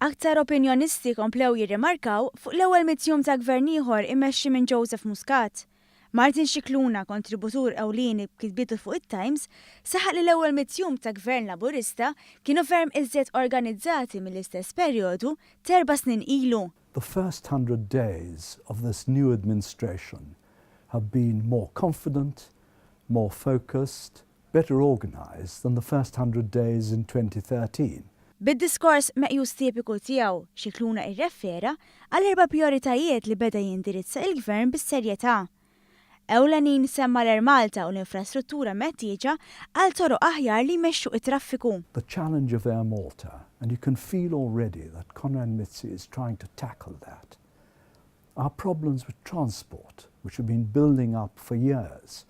Aktar opinjonisti komplew jirrimarkaw fuq l-ewwel Mitt Jum ta' gvern ieħor immexxi minn Joseph Muscat. Martin Scicluna, kontributur ewlieni b'kitbiet fuq it-Times, saħaq li l-ewwel Mitt Jum ta' gvern Laburista kienu ferm iżjed organizzati mill-istess perjodu 4 snin ilu. The first 100 days of this new administration have been more confident, more focused, better organized than the first 100 days in 2013. Bid-diskors meqjus tipiku tiegħu Scicluna irrefera għal 4 prijoritajiet li beda jindirizza il-gvern bis-serjetà. Ewlenin semma l-Malta u l-infrastruttura meħtieġa għal toroq aħjar li jmexxu it-traffiku. The challenge of Air Malta, and you can feel already that Konrad Mitzi is trying to tackle that. Our problems with transport, which have been building up for years.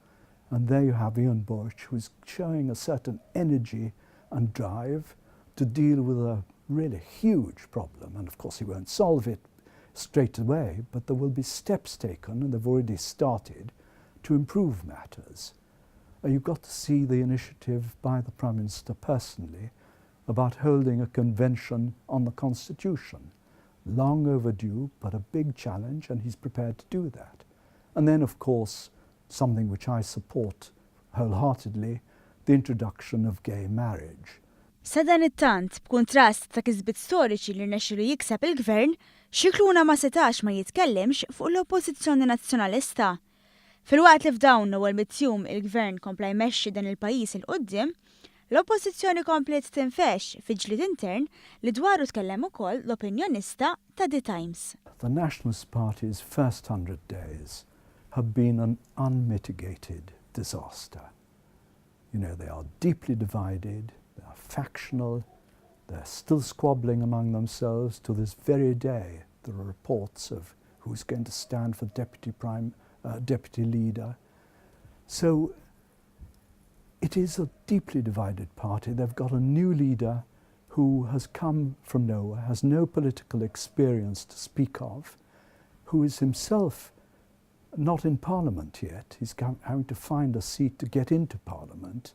And there you have Ian Bush, who is showing a certain energy and drive to deal with a really huge problem. And of course he won't solve it straight away, but there will be steps taken, and they've already started, to improve matters. You've got to see the initiative by the Prime Minister personally about holding a convention on the Constitution. Long overdue, but a big challenge, and he's prepared to do that. And then, of course, something which I support wholeheartedly, the introduction of gay marriage. Sadan it-tant, b'kuntrast ta' kisbiet storiċi li rnexxielu jikseb il-gvern, Scicluna ma setax ma jitkellimx fuq l-Oppożizzjoni Nazzjonalista. Filwaqt li f'dawn l-ewwel Mitt Jum il-gvern kompla jmexxi dan il-pajjiż il qudiem, l-Oppożizzjoni komplet tinfex fi ġlied intern li dwaru tkellem ukoll l-opinjonista ta' The Times. The Nationalist Party's first 100 days have been an unmitigated disaster. You know, they are deeply divided, they are factional, they're still squabbling among themselves to this very day. There are reports of who's going to stand for deputy leader. So it is a deeply divided party. They've got a new leader who has come from nowhere, has no political experience to speak of, who is himself not in Parliament yet. He's having to find a seat to get into Parliament.